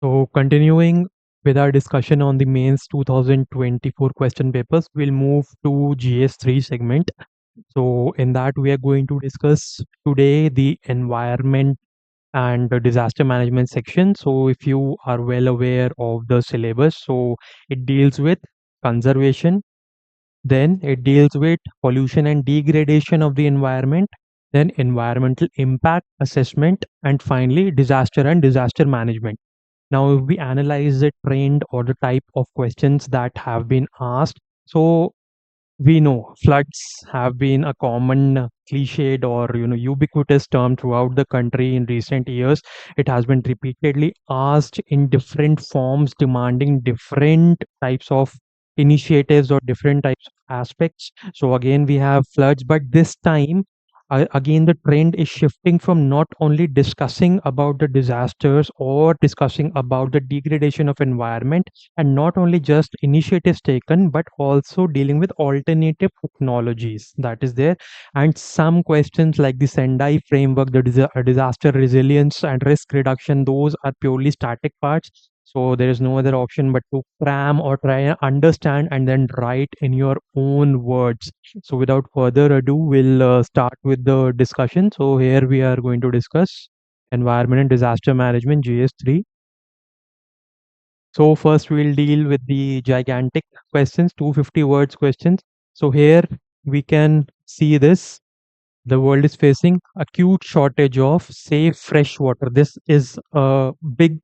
So continuing with our discussion on the mains 2024 question papers, we'll move to GS3 segment. So in that we are going to discuss today the environment and the disaster management section. So if you are well aware of the syllabus, so it deals with conservation, then it deals with pollution and degradation of the environment, then environmental impact assessment, and finally disaster and disaster management. Now, if we analyze the trend or the type of questions that have been asked, so we know floods have been a common cliched or ubiquitous term throughout the country in recent years. It has been repeatedly asked in different forms, demanding different types of initiatives or different types of aspects. So again, we have floods, but this time again the trend is shifting from not only discussing about the disasters or discussing about the degradation of environment, and not only just initiatives taken but also dealing with alternative technologies that is there. And some questions like the Sendai framework, the disaster resilience and risk reduction, those are purely static parts, so there is no other option but to cram or try and understand and then write in your own words. So without further ado, we'll start with the discussion. So here we are going to discuss environment and disaster management GS3. So first we'll deal with the gigantic questions, 250 words questions. So here we can see this. The world is facing acute shortage of safe fresh water. This is a big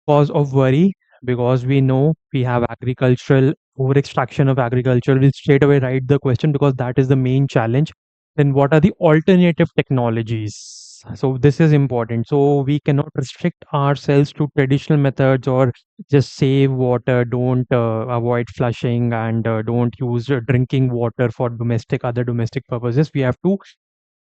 cause of worry because we know we have agricultural over extraction of agriculture. We'll straight away write the question because that is the main challenge. Then what are the alternative technologies? So this is important. So we cannot restrict ourselves to traditional methods or just save water, don't avoid flushing, and don't use drinking water for other domestic purposes. We have to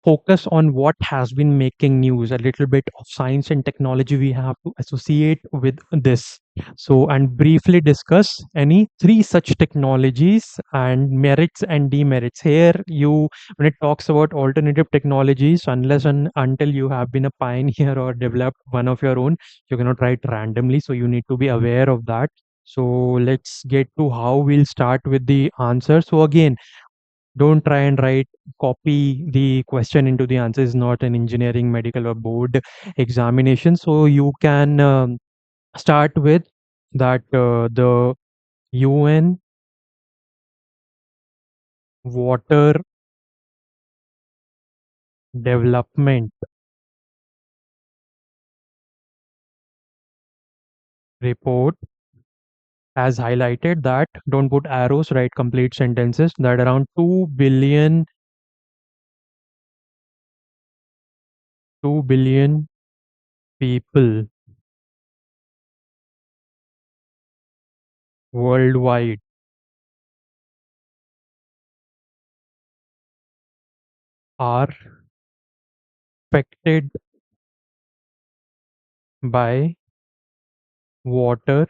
focus on what has been making news. A little bit of science and technology we have to associate with this. So, and briefly discuss any three such technologies and merits and demerits. Here you, when it talks about alternative technologies, unless and until you have been a pioneer or developed one of your own, you cannot write randomly, so you need to be aware of that. So let's get to how we'll start with the answer. So again, don't try and copy the question into the answer. Is not an engineering, medical, or board examination. So you can start with that the UN Water Development Report has highlighted that, don't put arrows, write complete sentences, that around 2 billion people worldwide are affected by water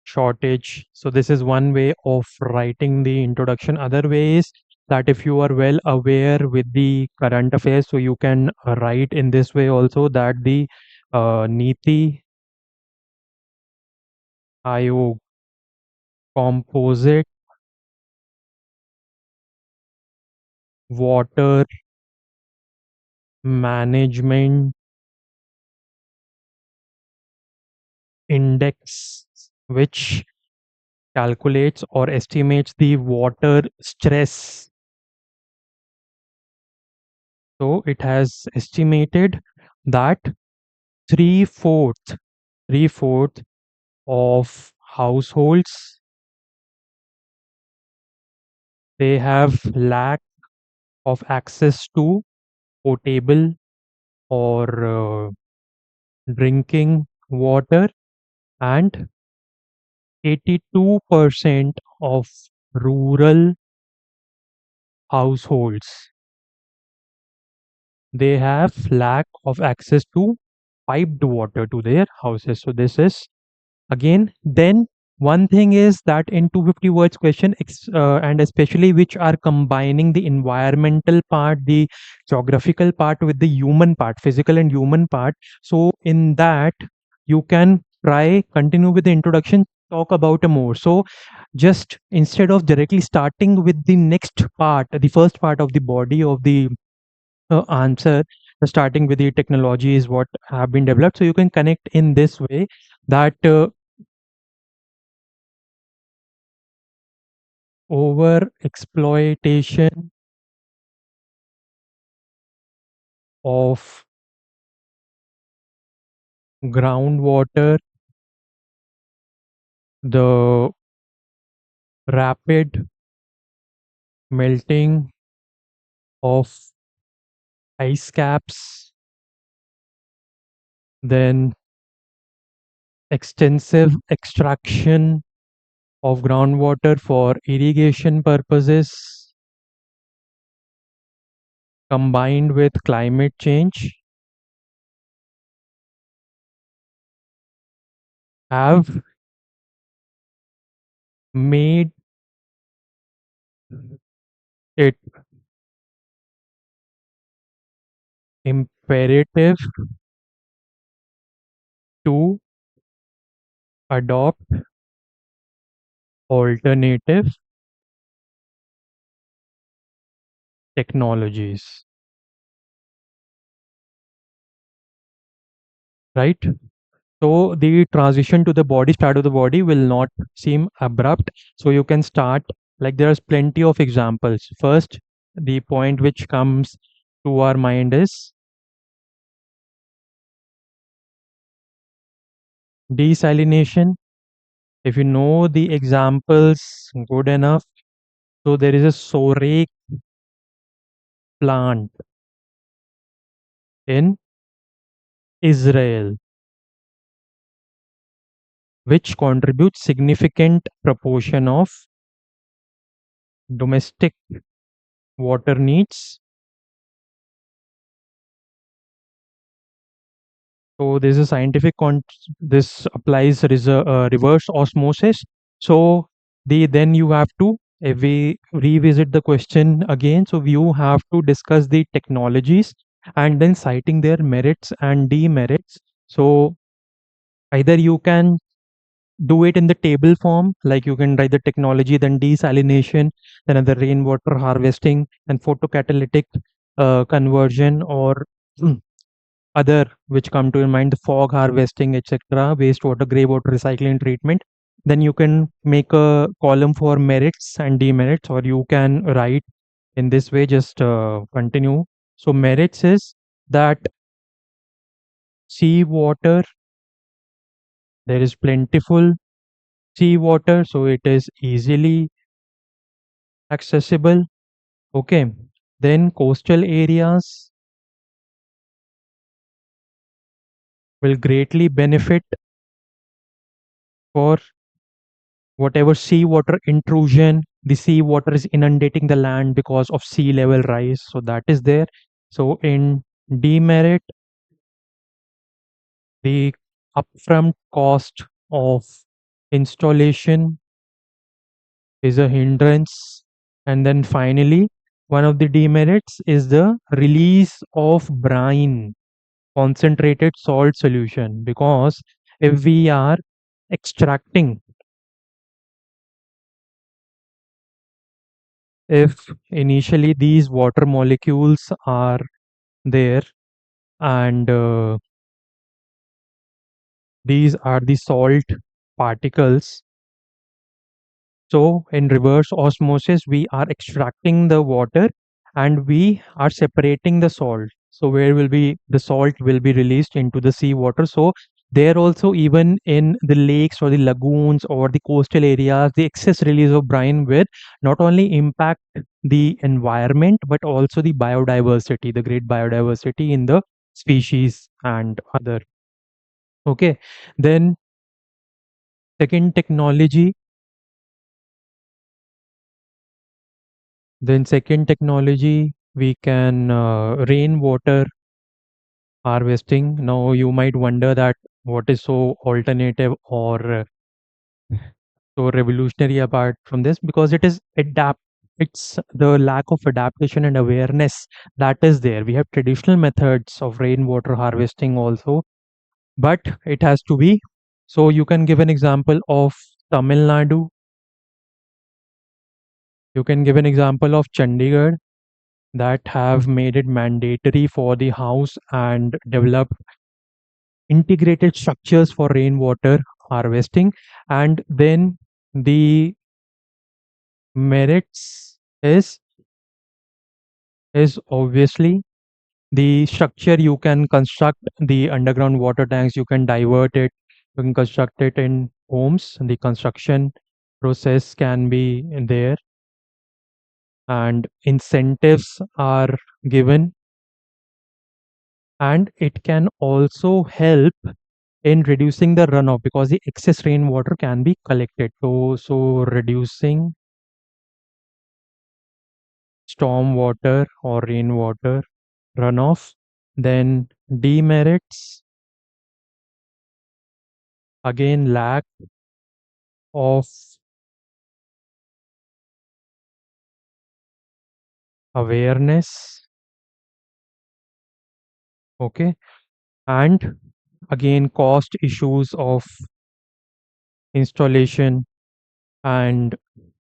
shortage. So this is one way of writing the introduction. Other way is that if you are well aware with the current affairs, so you can write in this way also, that the Niti Aayog composite water management index, which calculates or estimates the water stress. So it has estimated that three-fourth three-fourth of households, they have lack of access to potable or drinking water, and 82% of rural households, they have lack of access to piped water to their houses. So this is again. Then one thing is that in 250 words question, and especially which are combining the environmental part, the geographical part with the human part, physical and human part. So in that you can try continue with the introduction, talk about a more. So just instead of directly starting with the next part, the first part of the body of the answer, starting with the technologies what have been developed, so you can connect in this way that over exploitation of groundwater, the rapid melting of ice caps, then extensive extraction of groundwater for irrigation purposes, combined with climate change, have made it imperative to adopt alternative technologies, right? So the transition to the body, start of the body will not seem abrupt. So you can start, like there's plenty of examples. First, the point which comes to our mind is desalination. If you know the examples good enough, so there is a Sorek plant in Israel, which contributes significant proportion of domestic water needs. So there's a scientific this applies reverse osmosis. So then you have to we revisit the question again. So you have to discuss the technologies and then citing their merits and demerits. So either you can do it in the table form, like you can write the technology, then desalination, then other rainwater harvesting and photocatalytic conversion, or other which come to your mind, the fog harvesting, etc., wastewater, grey water recycling treatment. Then you can make a column for merits and demerits, or you can write in this way, just continue. So merits is that seawater, there is plentiful seawater, so it is easily accessible. Okay. Then coastal areas will greatly benefit for whatever seawater intrusion. The seawater is inundating the land because of sea level rise. So that is there. So in demerit, the upfront cost of installation is a hindrance. And then finally, one of the demerits is the release of brine, concentrated salt solution, because if we are extracting, if initially these water molecules are there, and these are the salt particles, so in reverse osmosis we are extracting the water and we are separating the salt. So where will be the salt will be released into the sea water. So there also, even in the lakes or the lagoons or the coastal areas, the excess release of brine will not only impact the environment but also the biodiversity, the great biodiversity in the species and other. Okay. Then second technology, we can rainwater harvesting. Now you might wonder that what is so alternative or so revolutionary apart from this, because it is adapt, it's the lack of adaptation and awareness that is there. We have traditional methods of rainwater harvesting also, but it has to be. So you can give an example of Tamil Nadu, you can give an example of Chandigarh, that have made it mandatory for the house and developed integrated structures for rainwater harvesting. And then the merits is obviously the structure. You can construct the underground water tanks, you can divert it, you can construct it in homes. The construction process can be there, and incentives are given, and it can also help in reducing the runoff because the excess rainwater can be collected. So reducing storm water or rainwater runoff. Then demerits, again lack of awareness. Okay. And again cost issues of installation. And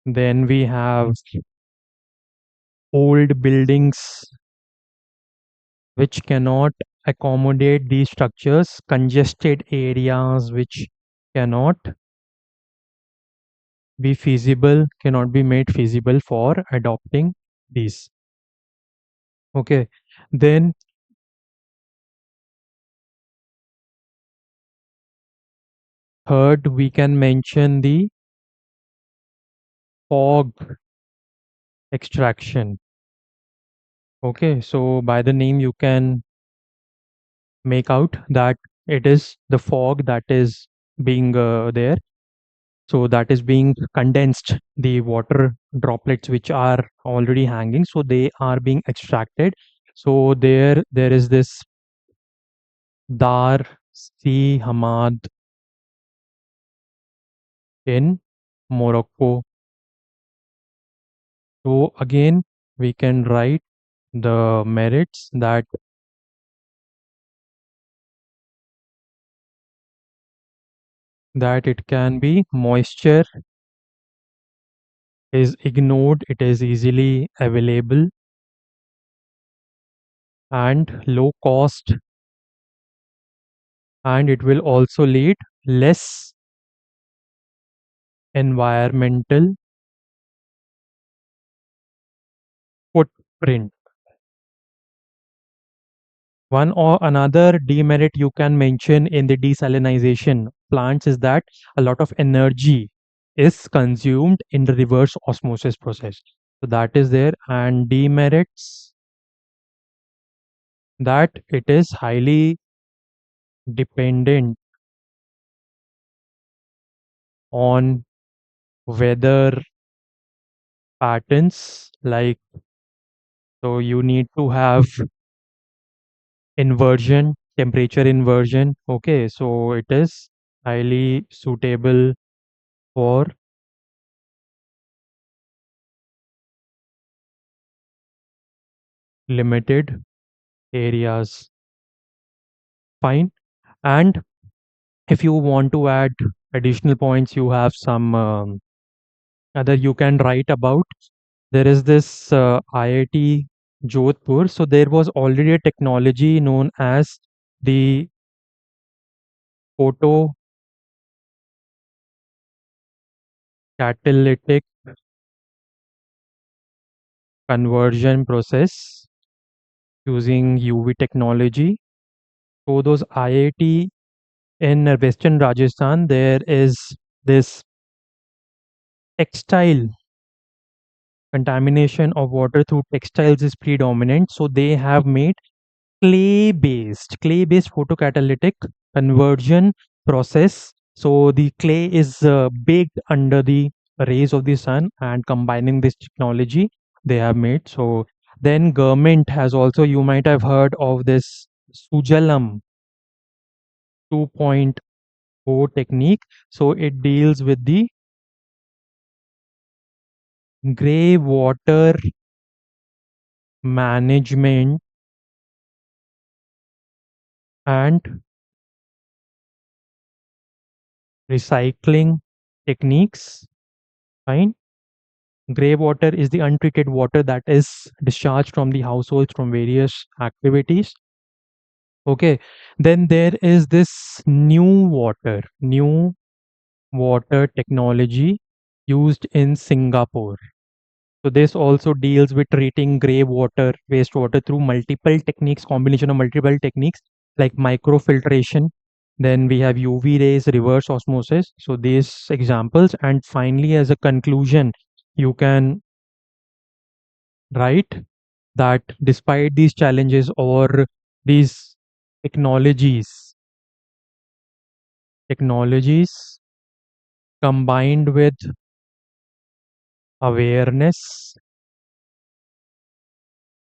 then we have old buildings which cannot accommodate these structures, congested areas which cannot cannot be made feasible for adopting these. Okay. Then third, we can mention the fog extraction. Okay. So by the name, you can make out that it is the fog that is being there. So that is being condensed, the water droplets which are already hanging. So they are being extracted. So there is this Dar Si Hamad in Morocco. So again, we can write the merits that it can be moisture is ignored, it is easily available, and low cost, and it will also lead less environmental footprint. One or another demerit you can mention in the desalination plants is that a lot of energy is consumed in the reverse osmosis process. So that is there, and demerits that it is highly dependent on weather patterns. Like, so you need to have inversion, temperature inversion. Okay, so it is highly suitable for limited areas. Fine. And if you want to add additional points, you have some other you can write about. There is this IIT Jodhpur. So there was already a technology known as the photocatalytic conversion process using UV technology. So those IIT in Western Rajasthan, there is this textile contamination of water through textiles is predominant. So they have made clay based photocatalytic conversion process. So the clay is baked under the rays of the sun, and combining this technology they have made. So then government has also, you might have heard of this Sujalam 2.0 technique. So it deals with the gray water management and recycling techniques. Fine. Grey water is the untreated water that is discharged from the households from various activities. Okay. Then there is this new water technology used in Singapore. So this also deals with treating grey water, wastewater through multiple techniques, combination of multiple techniques like microfiltration. Then we have UV rays, reverse osmosis. So these examples, and finally, as a conclusion, you can write that despite these challenges or these technologies, technologies combined with awareness,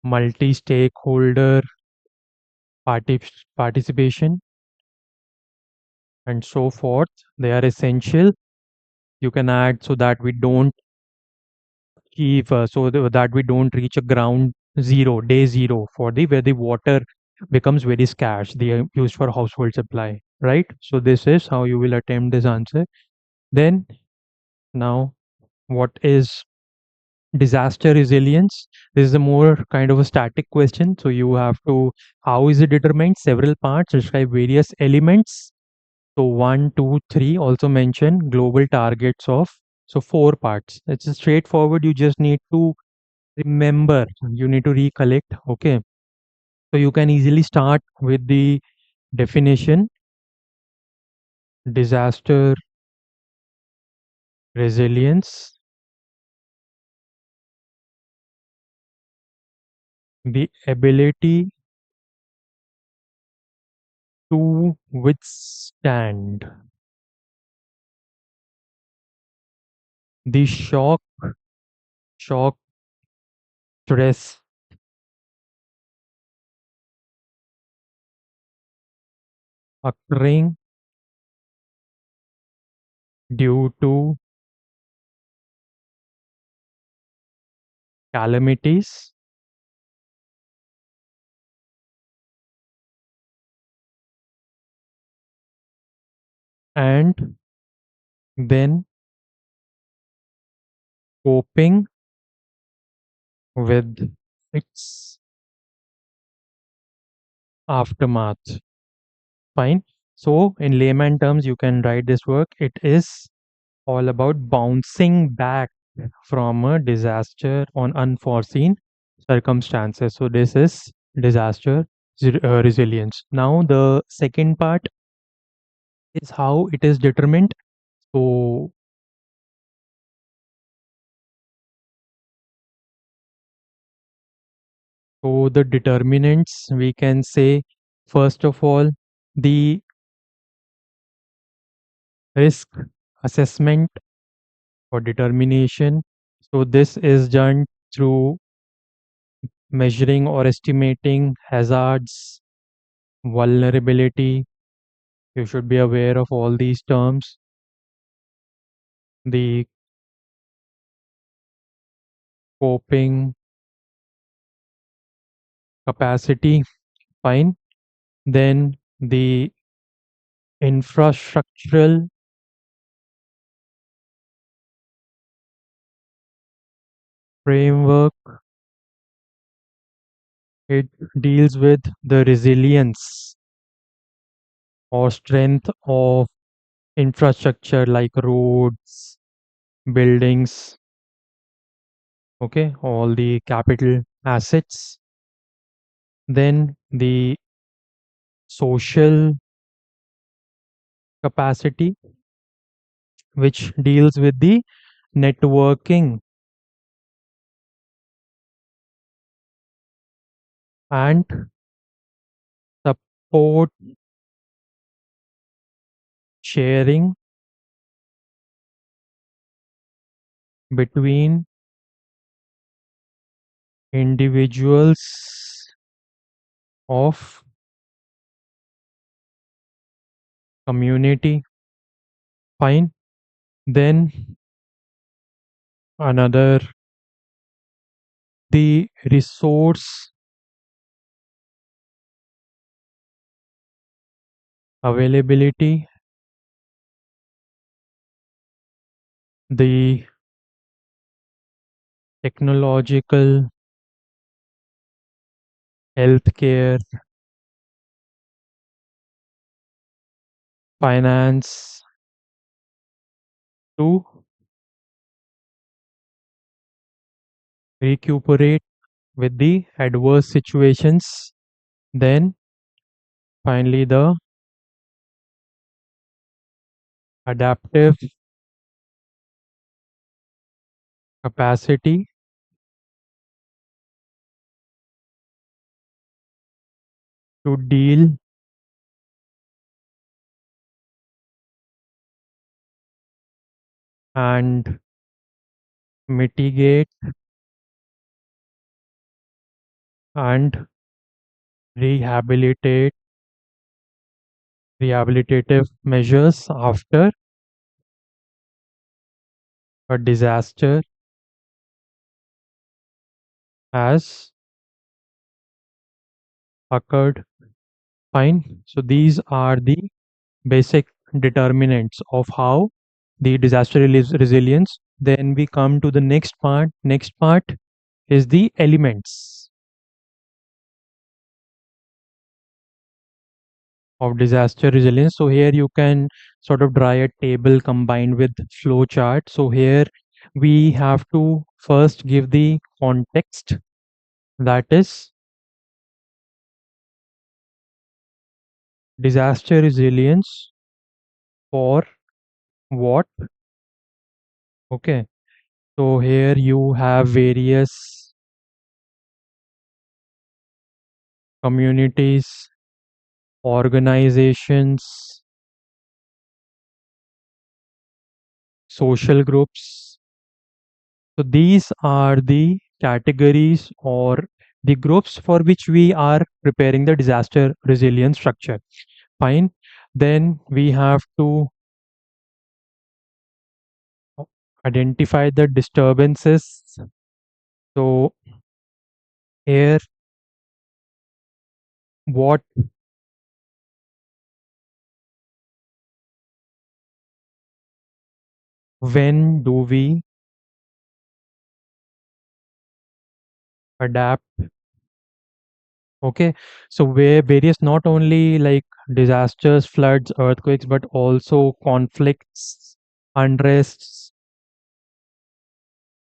multi-stakeholder participation, and so forth, they are essential. You can add so that we don't keep that we don't reach a ground zero, day zero for the where the water becomes very scarce, they are used for household supply, right? So this is how you will attempt this answer. Then now, what is disaster resilience? This is a more kind of a static question, so you have to, how is it determined? Several parts describe various elements. So one, two, three also mention global targets of, so four parts. It's straightforward. You just need to remember, you need to recollect. Okay. So you can easily start with the definition: disaster resilience, the ability to withstand the shock, stress occurring due to calamities, and then coping with its aftermath. Fine. So, in layman terms, you can write this work. It is all about bouncing back from a disaster on unforeseen circumstances. So, this is disaster resilience. Now, the second part is how it is determined. So, so the determinants, we can say, first of all, the risk assessment or determination. So, this is done through measuring or estimating hazards, vulnerability. You should be aware of all these terms. The coping capacity, fine. Then the infrastructural framework, it deals with the resilience or strength of infrastructure like roads, buildings, okay, all the capital assets. Then the social capacity, which deals with the networking and support sharing between individuals of community. Fine. Then another, the resource availability the technological, healthcare, finance to recuperate with the adverse situations. Then finally the adaptive capacity to deal and mitigate and rehabilitate rehabilitative measures after a disaster has occurred. Fine. So these are the basic determinants of how the disaster resilience. Then we come to the next part. Next part is the elements of disaster resilience. So here you can sort of draw a table combined with flow chart. So here we have to first give the context, that is disaster resilience for what. Okay, so here you have various communities, organizations, social groups. So these are the categories or the groups for which we are preparing the disaster resilience structure. Fine. Then we have to identify the disturbances. So here, what, when do we adapt? Okay, so where various not only like disasters, floods, earthquakes, but also conflicts, unrests,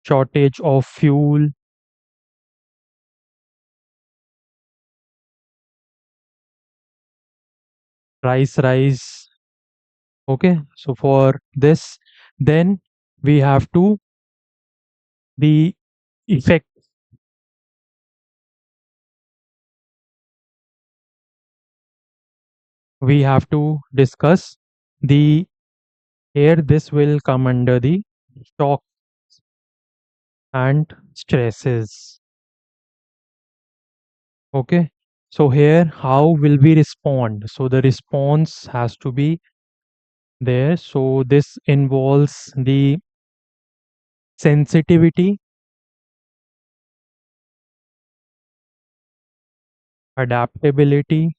shortage of fuel, price rise. Okay, so for this, then we have to the effect, we have to discuss the here this will come under the shock and stresses. Okay, so here how will we respond? So the response has to be there. So this involves the sensitivity, adaptability.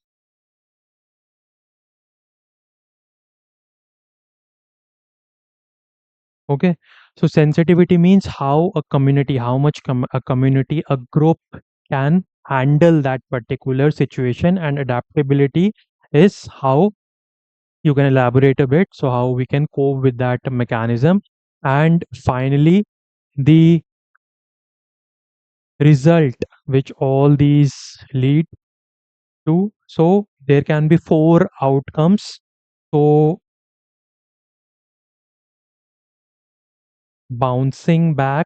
Okay, so sensitivity means how a community, how much a community, a group can handle that particular situation, and adaptability is how you can elaborate a bit. So how we can cope with that mechanism, and finally the result which all these lead to. So there can be four outcomes. So bouncing back,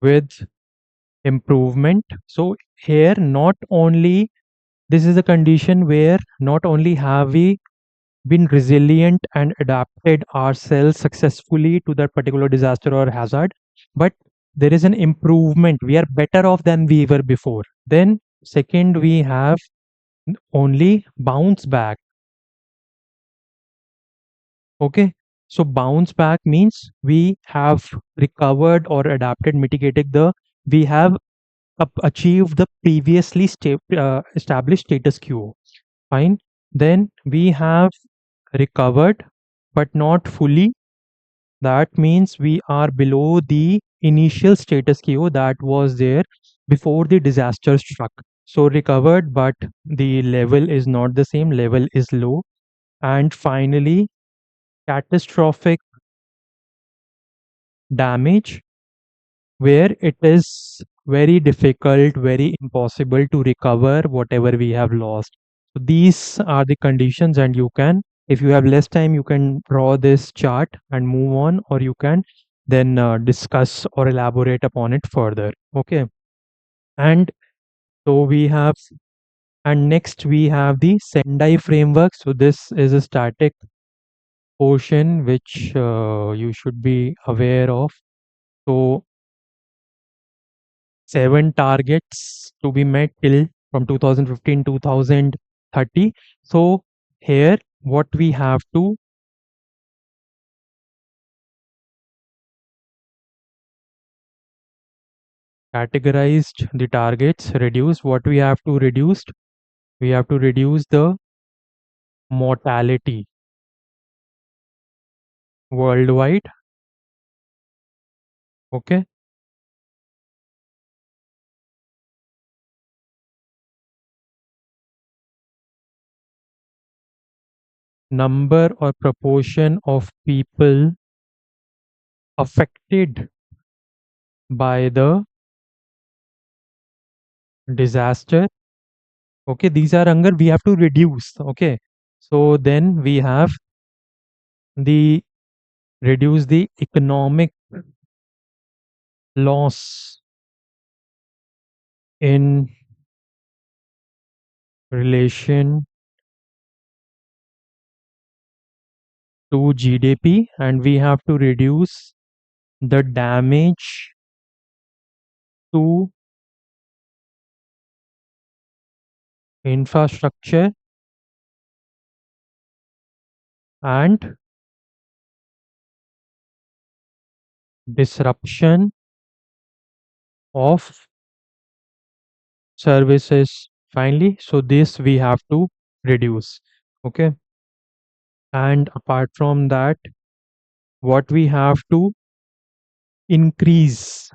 with improvement. So here not only this is a condition where not only have we been resilient and adapted ourselves successfully to that particular disaster or hazard, but there is an improvement. We are better off than we were before. Then second, we have only bounce back. Okay, so bounce back means we have recovered or adapted, mitigated the, we have achieved the previously established status quo. Fine. Then we have recovered but not fully. That means we are below the initial status quo that was there before the disaster struck. So recovered, but the level is not the same, level is low. And finally, catastrophic damage, where it is very difficult, very impossible to recover whatever we have lost. So these are the conditions, and you can, if you have less time, you can draw this chart and move on, or you can then discuss or elaborate upon it further. Okay. And so we have, and next we have the Sendai framework. So this is a static portion which you should be aware of. So 7 targets to be met till from 2015 2030. So here what we have to categorized the targets, reduce what we have to reduce. We have to reduce the mortality worldwide. Okay. Number or proportion of people affected by the disaster. Okay, these are hunger we have to reduce. Okay, so then we have the reduce the economic loss in relation to GDP, and we have to reduce the damage to infrastructure and disruption of services. Finally, so this we have to reduce. Okay, and apart from that, what we have to increase.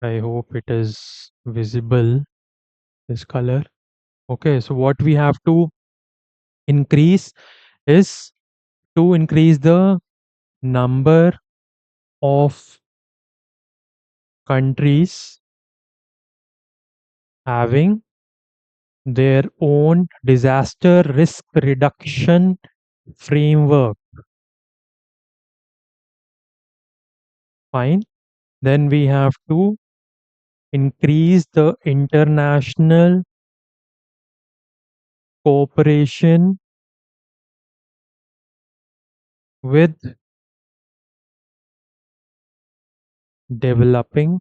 I hope it is visible, this color. Okay, so what we have to increase is to increase the number of countries having their own disaster risk reduction framework. Fine. Then we have to increase the international cooperation with developing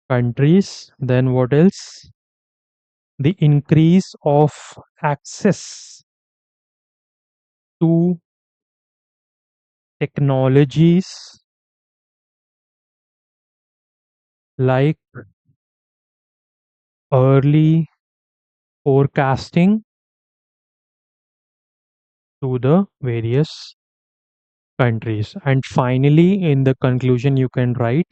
countries. Then what else? The increase of access to technologies like early forecasting to the various countries. And finally, in the conclusion, you can write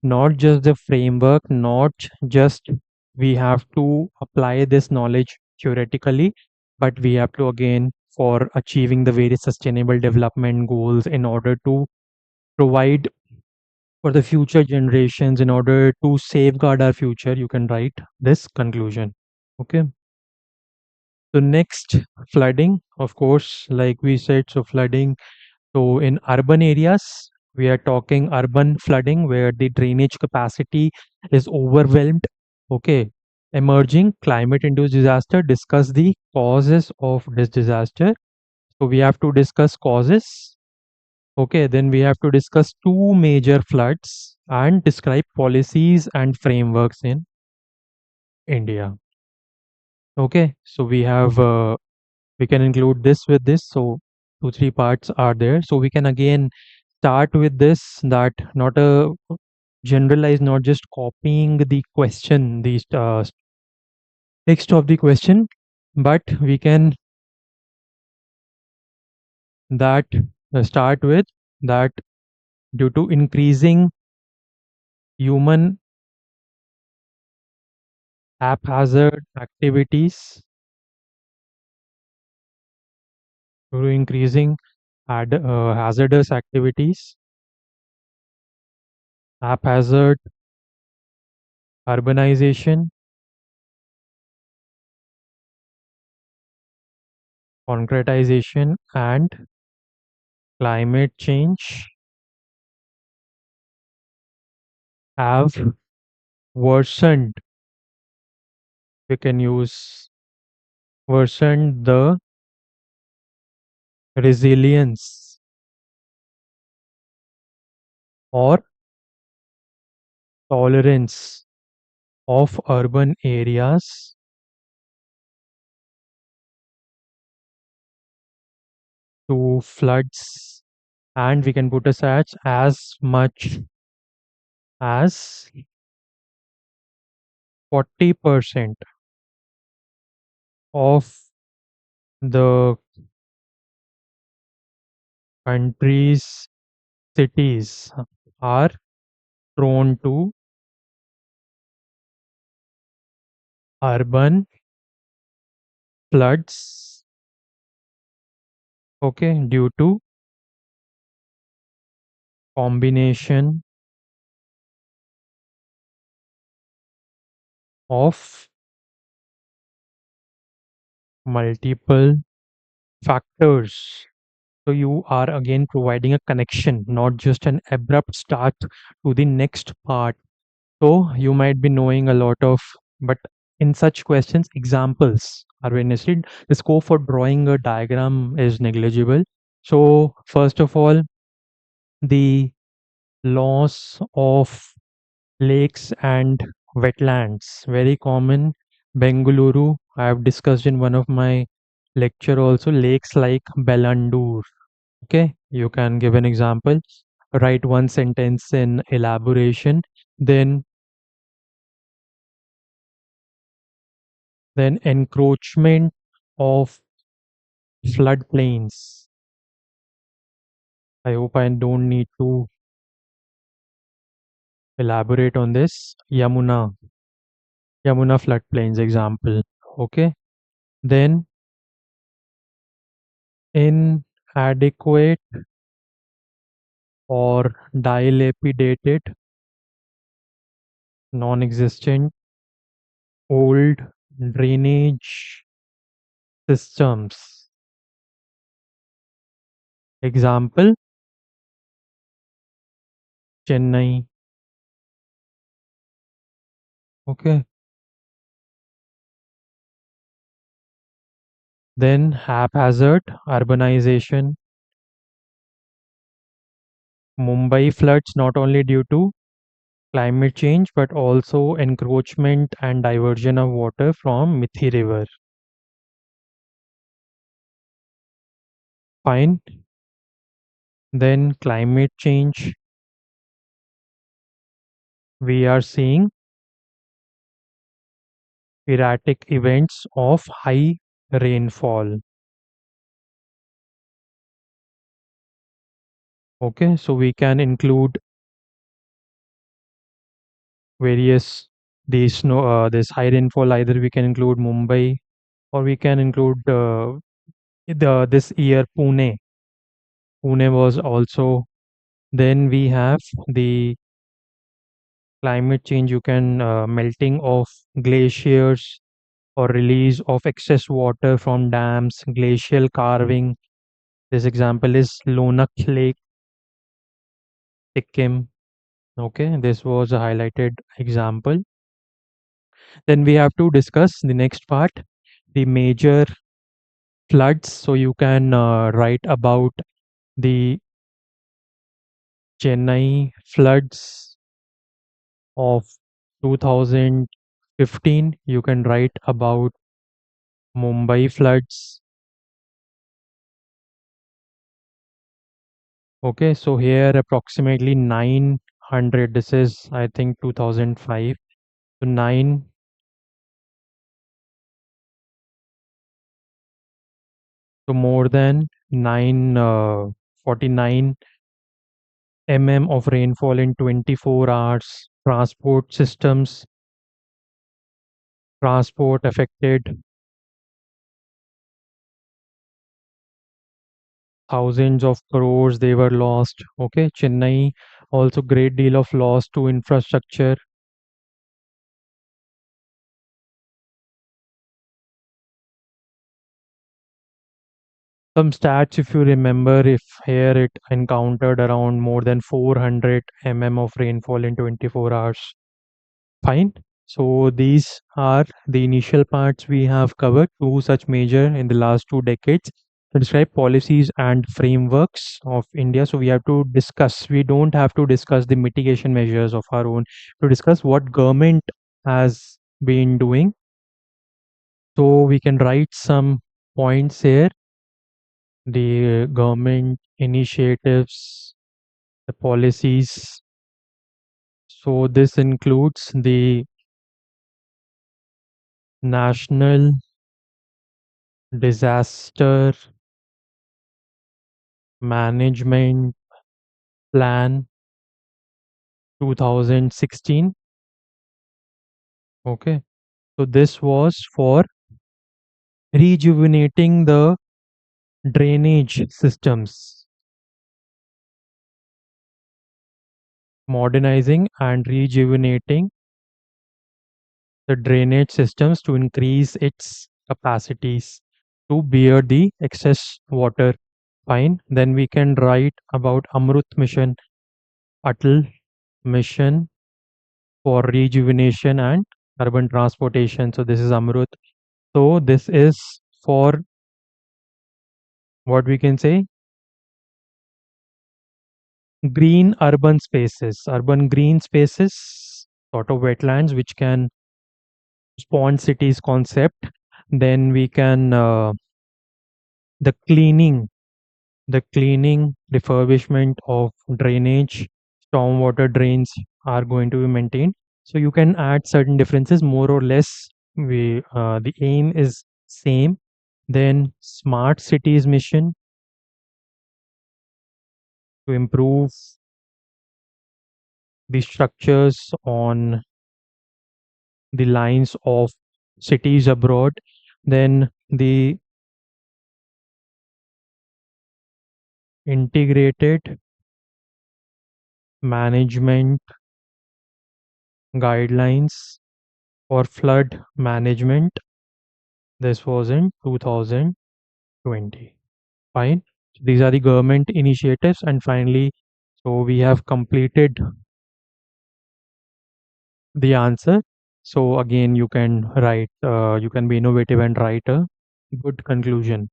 not just the framework, not just we have to apply this knowledge theoretically, but we have to again for achieving the various sustainable development goals in order to provide for the future generations, in order to safeguard our future, you can write this conclusion. Okay. So next, flooding, of course, like we said, so flooding. So in urban areas, we are talking urban flooding where the drainage capacity is overwhelmed. Okay. Emerging climate-induced disaster, discuss the causes of this disaster. So we have to discuss causes. Okay, then we have to discuss two major floods and describe policies and frameworks in India. Okay, so we have we can include this with this. So 2 3 parts are there. So we can again start with this, that not a generalize, not just copying the question, the text of the question, but we can that start with that due to increasing human haphazard activities, due to increasing hazardous activities, haphazard urbanization, concretization, and climate change have worsened. We can use worsened the resilience or tolerance of urban areas to floods, and we can put as much as 40% of the country's cities are prone to urban floods, okay, due to combination of multiple factors. So you are again providing a connection, not just an abrupt start to the next part. So you might be knowing a lot of, but in such questions, examples are very necessary. The scope for drawing a diagram is negligible. So first of all, the loss of lakes and wetlands, very common. Bengaluru, I have discussed in one of my lecture also, lakes like Bellandur. Okay, you can give an example, write one sentence in elaboration, then encroachment of floodplains. I hope I don't need to elaborate on this. Yamuna floodplains example. Okay, then inadequate or dilapidated, non-existent, old drainage systems. Example, Chennai. Okay, then haphazard urbanization. Mumbai floods not only due to climate change but also encroachment and diversion of water from Mithi River. Fine. Then climate change, we are seeing erratic events of high rainfall. Okay, so we can include various these snow this high rainfall. Either we can include Mumbai or we can include the this year Pune. Pune was also. Then we have the climate change. You can melting of glaciers or release of excess water from dams, glacial carving. This example is Lonak Lake, Sikkim. Okay, this was a highlighted example. Then we have to discuss the next part, the major floods. So you can write about the Chennai floods of 2015. You can write about Mumbai floods. Okay, so here approximately 900 100. This is, I think, 2005. So 9, so more than 949 mm of rainfall in 24 hours. Transport affected, thousands of crores they were lost. Okay, Chennai also great deal of loss to infrastructure. Some stats, if you remember, if here it encountered around more than 400 of rainfall in 24 hours. Fine. So these are the initial parts we have covered, two such major in the last 2 decades to describe policies and frameworks of India. So we have to discuss, we don't have to discuss the mitigation measures of our own, to discuss what government has been doing. So we can write some points here, the government initiatives, the policies. So this includes the National Disaster Management Plan 2016. Okay. So this was for rejuvenating the drainage systems, modernizing and rejuvenating the drainage systems to increase its capacities to bear the excess water. Fine. Then we can write about Amrut Mission, Atal Mission for Rejuvenation and Urban Transportation. So this is Amrut. So this is for what we can say green urban green spaces, sort of wetlands which can spawn cities concept. Then we can the cleaning, the cleaning refurbishment of drainage, stormwater drains are going to be maintained. So you can add certain differences, more or less. We the aim is same. Then smart cities mission to improve the structures on the lines of cities abroad. Then the integrated management guidelines for flood management. This was in 2020. Fine. So these are the government initiatives. And finally, so we have completed the answer. So again, you can write, you can be innovative and write a good conclusion.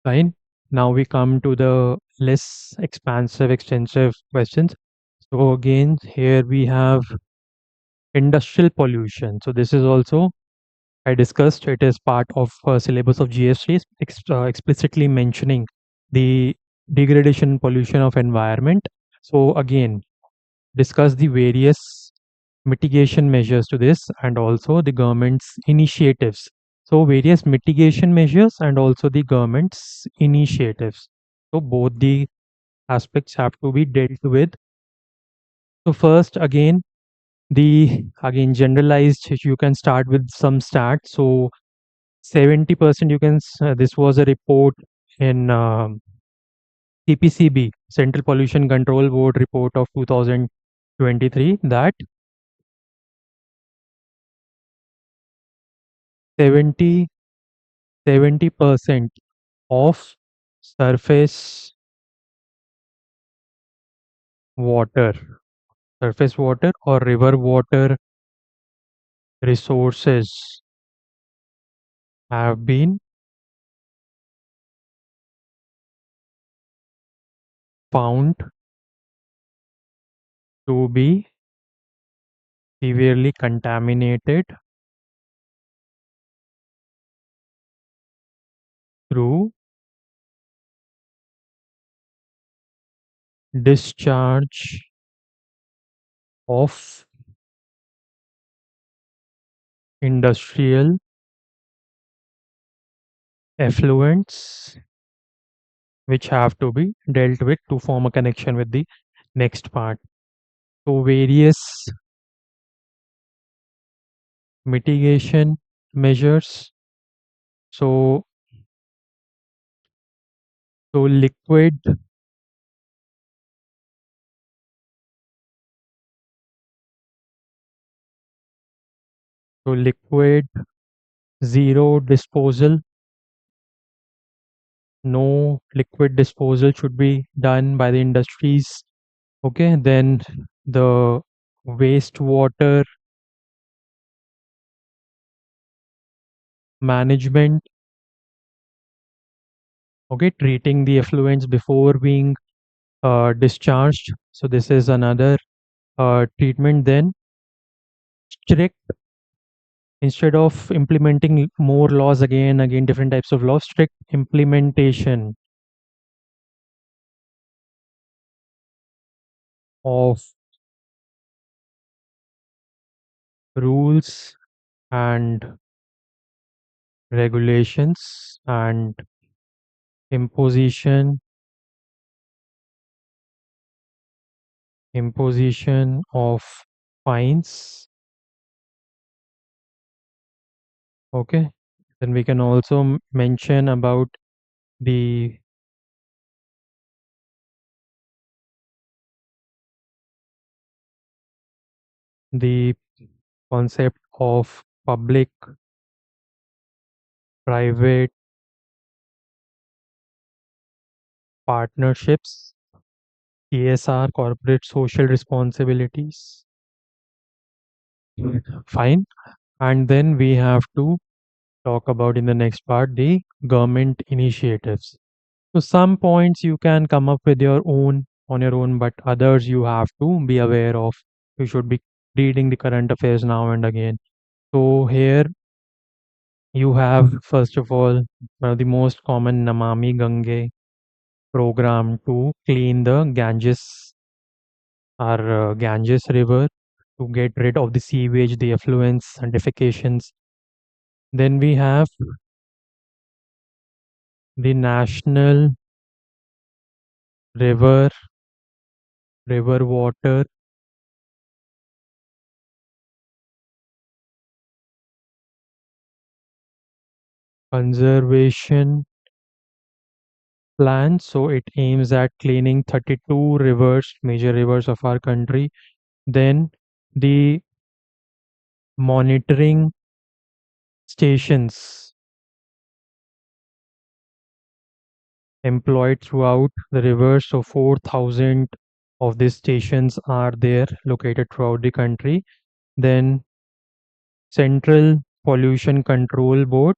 Fine. Now we come to the less expansive, extensive questions. So again, here we have industrial pollution. So this is also I discussed. It is part of syllabus of GS3, explicitly mentioning the degradation and pollution of environment. So again, discuss the various mitigation measures to this and also the government's initiatives. So various mitigation measures and also the government's initiatives. So both the aspects have to be dealt with. So first, again, the again generalized, you can start with some stats. So 70% you can this was a report in CPCB, Central Pollution Control Board report of 2023, that 70 70% of surface water, surface water or river water resources have been found to be severely contaminated through discharge of industrial effluents which have to be dealt with to form a connection with the next part. So various mitigation measures. So so liquid zero disposal. No liquid disposal should be done by the industries. Okay, then the wastewater management. Okay, treating the effluents before being discharged. So this is another treatment. Then strict, instead of implementing more laws again different types of laws, strict implementation of rules and regulations and imposition imposition of fines. Okay, then we can also mention about the the concept of public private partnerships, CSR, corporate social responsibilities. Fine. And then we have to talk about in the next part the government initiatives. So some points you can come up with your own on your own, but others you have to be aware of. You should be reading the current affairs now and again. So here you have first of all one of the most common Namami Gange program to clean the Ganges River to get rid of the sewage, the effluents and defecations. Then we have the National River Water Conservation Plan. So it aims at cleaning 32 rivers, major rivers of our country. Then the monitoring stations employed throughout the rivers. So 4,000 of these stations are there located throughout the country. Then Central Pollution Control Board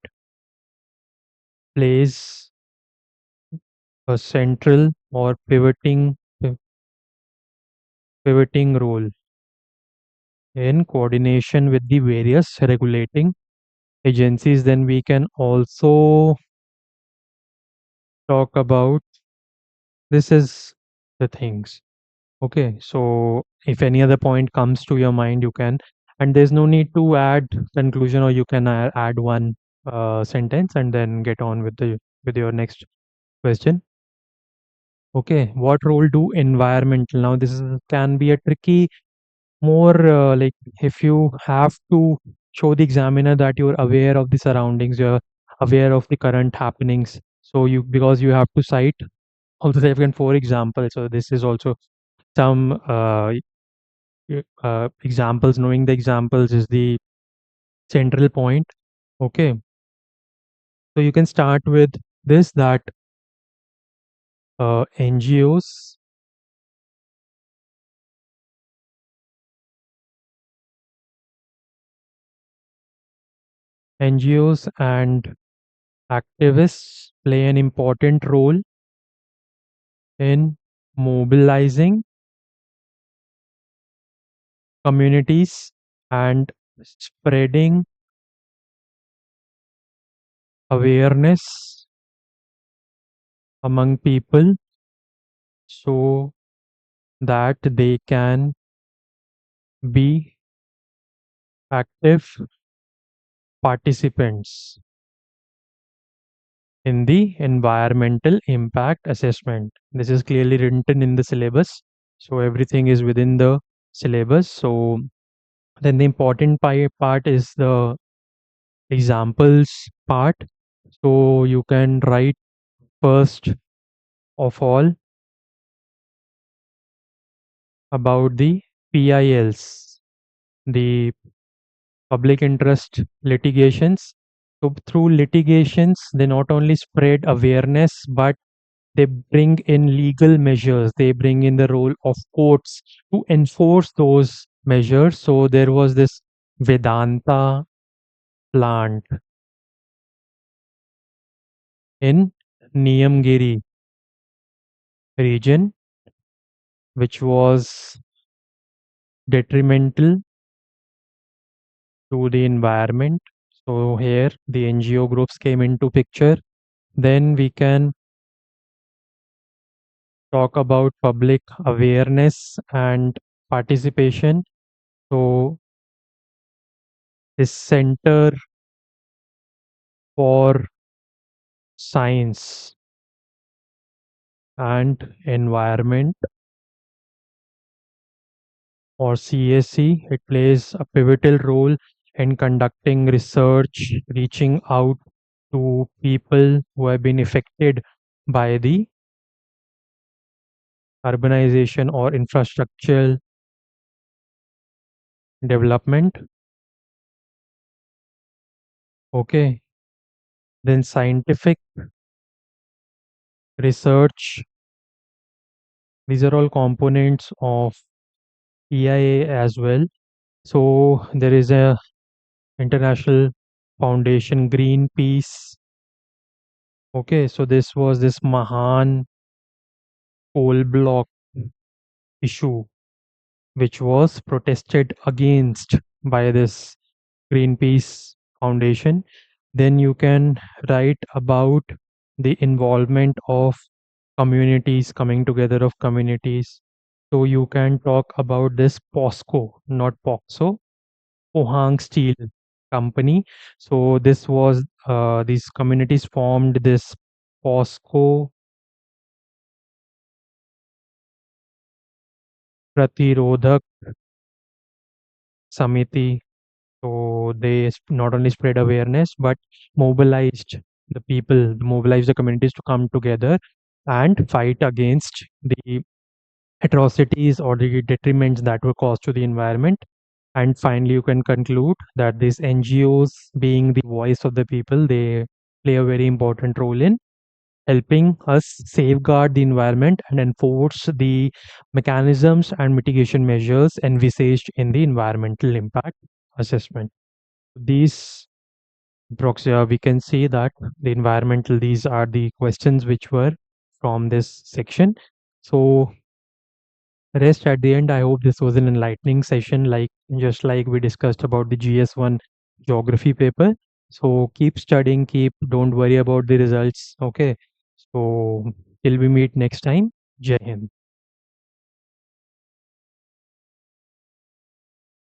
plays a central or pivoting role in coordination with the various regulating agencies. Then we can also talk about this is the things. Okay, so if any other point comes to your mind, you can, and there's no need to add conclusion, or you can add one sentence and then get on with the with your next question. Okay, what role do environmental? Now this can be a tricky, more like if you have to show the examiner that you're aware of the surroundings, you're aware of the current happenings. So you, because you have to cite also given four examples. So this is also some examples. Knowing the examples is the central point. Okay, so you can start with this that NGOs, NGOs and activists play an important role in mobilizing communities and spreading awareness among people. So that they can be active participants in the environmental impact assessment. This is clearly written in the syllabus. So everything is within the syllabus. So then the important part is the examples part. So you can write first of all about the PILs, the public interest litigations. So through litigations, they not only spread awareness, but they bring in legal measures. They bring in the role of courts to enforce those measures. So there was this Vedanta plant in Niyamgiri region, which was detrimental to the environment. So here the NGO groups came into picture. Then we can talk about public awareness and participation. So this Center for Science and Environment, or CSE, it plays a pivotal role in conducting research, reaching out to people who have been affected by the urbanization or infrastructural development. Okay, then scientific research. These are all components of EIA as well. So there is a international foundation, Greenpeace. Okay, so this was this Mahan coal block issue, which was protested against by this Greenpeace Foundation. Then you can write about the involvement of communities, coming together of communities. So you can talk about this POSCO, not POXO, Pohang Steel Company. So this was these communities formed this POSCO Pratirodhak Samiti. So they not only spread awareness but mobilized the people, mobilized the communities to come together and fight against the atrocities or the detriments that were caused to the environment. And finally, you can conclude that these NGOs, being the voice of the people, they play a very important role in helping us safeguard the environment and enforce the mechanisms and mitigation measures envisaged in the environmental impact assessment. These we can see that the environmental, these are the questions which were from this section. So rest at the end, I hope this was an enlightening session, like just like we discussed about the GS1 geography paper. So keep studying, don't worry about the results. Okay. So till we meet next time, Jai Hind.